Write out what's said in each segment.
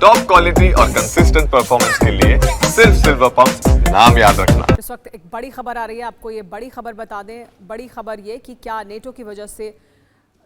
Top quality और consistent performance के लिए सिर्फ सिल्वर पंप्स, नाम याद रखना। इस वक्त एक बड़ी खबर आ रही है, आपको ये बड़ी खबर बता दें। बड़ी खबर ये कि क्या नेटो की वजह से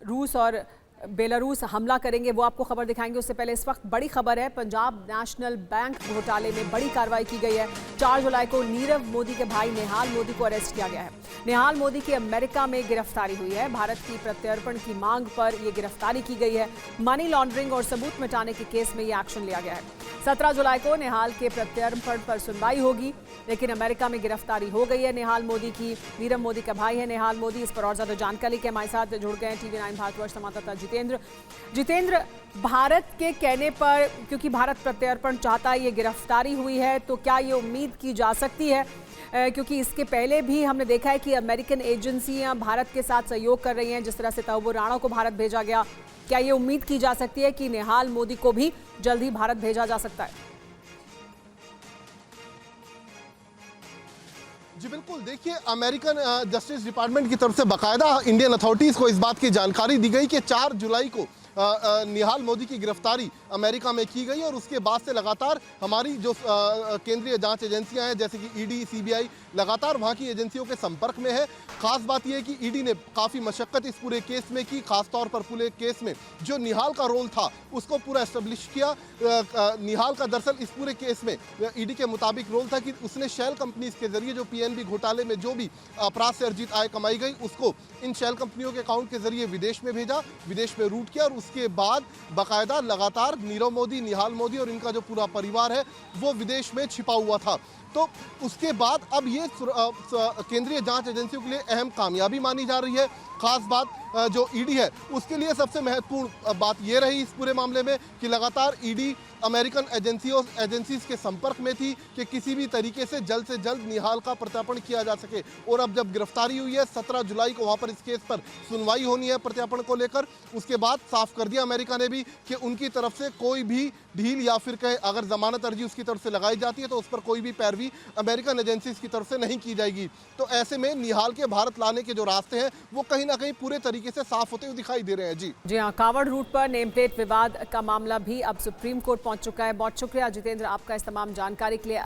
रूस और बेलारूस हमला करेंगे, वो आपको खबर दिखाएंगे। उससे पहले इस वक्त बड़ी खबर है, पंजाब नेशनल बैंक घोटाले में बड़ी कार्रवाई की गई है। 4 जुलाई को नीरव मोदी के भाई नेहाल मोदी को अरेस्ट किया गया है। नेहाल मोदी की अमेरिका में गिरफ्तारी हुई है। भारत की प्रत्यर्पण की मांग पर यह गिरफ्तारी की गई है। मनी लॉन्ड्रिंग और सबूत मिटाने के केस में यह एक्शन लिया गया है। 17 जुलाई को नेहाल के प्रत्यर्पण पर सुनवाई होगी, लेकिन अमेरिका में गिरफ्तारी हो गई है नेहाल मोदी की। नीरव मोदी का भाई है नेहाल मोदी। इस पर और ज्यादा जानकारी के हमारे साथ जुड़ गए TV9 भारतवर्ष संवाददाता जितेंद्र, भारत के कहने पर, क्योंकि भारत प्रत्यर्पण चाहता है, ये गिरफ्तारी हुई है, तो क्या ये उम्मीद की जा सकती है, क्योंकि इसके पहले भी हमने देखा है कि अमेरिकन एजेंसियां भारत के साथ सहयोग कर रही हैं, जिस तरह से तहव्वुर राणा को भारत भेजा गया, क्या ये उम्मीद की जा सकती है कि नेहाल मोदी को भी जल्द ही भारत भेजा जा सकता है? जी बिल्कुल, देखिए अमेरिकन जस्टिस डिपार्टमेंट की तरफ से बाकायदा इंडियन अथॉरिटीज़ को इस बात की जानकारी दी गई कि 4 जुलाई को निहाल मोदी की गिरफ्तारी अमेरिका में की गई और उसके बाद से लगातार हमारी जो केंद्रीय जांच एजेंसियां हैं जैसे कि ईडी, सीबीआई, लगातार वहां की एजेंसियों के संपर्क में है। खास बात यह है कि ईडी ने काफ़ी मशक्कत इस पूरे केस में की, खासतौर पर पूरे केस में जो निहाल का रोल था उसको पूरा एस्टेब्लिश किया। निहाल का दरअसल इस पूरे केस में ईडी के मुताबिक रोल था कि उसने शेल कंपनीज के जरिए जो PNB घोटाले में जो भी अपराध से अर्जित आय कमाई गई उसको इन शेल कंपनियों के अकाउंट के जरिए विदेश में भेजा, विदेश में रूट किया और उसके बाद बाकायदा लगातार नीरव मोदी, निहाल मोदी और इनका जो पूरा परिवार है वो विदेश में छिपा हुआ था। तो उसके बाद अब ये केंद्रीय जांच एजेंसियों के लिए अहम कामयाबी मानी जा रही है। खास बात जो ईडी है उसके लिए सबसे महत्वपूर्ण बात ये रही इस पूरे मामले में कि लगातार ईडी अमेरिकन एजेंसीज के संपर्क में थी कि किसी भी तरीके से जल्द निहाल का प्रत्यार्पण किया जा सके। और अब जब गिरफ्तारी हुई है 17 जुलाई को वहाँ पर इस केस पर सुनवाई होनी है प्रत्यार्पण को लेकर, उसके बाद साफ कर दिया अमेरिका ने भी कि उनकी तरफ से कोई भी ढील या फिर कहे अगर जमानत अर्जी उसकी तरफ से लगाई जाती है तो उस पर कोई भी पैरवी अमेरिकन एजेंसीज की तरफ से नहीं की जाएगी। तो ऐसे में निहाल के भारत लाने के जो रास्ते हैं वो कहीं ना कहीं पूरे तरीके से साफ होते हुए दिखाई दे रहे हैं। जी हाँ, कावड़ रूट पर नेम प्लेट विवाद का मामला भी अब सुप्रीम कोर्ट पहुंच चुका है। बहुत शुक्रिया जितेंद्र आपका इस तमाम जानकारी के लिए।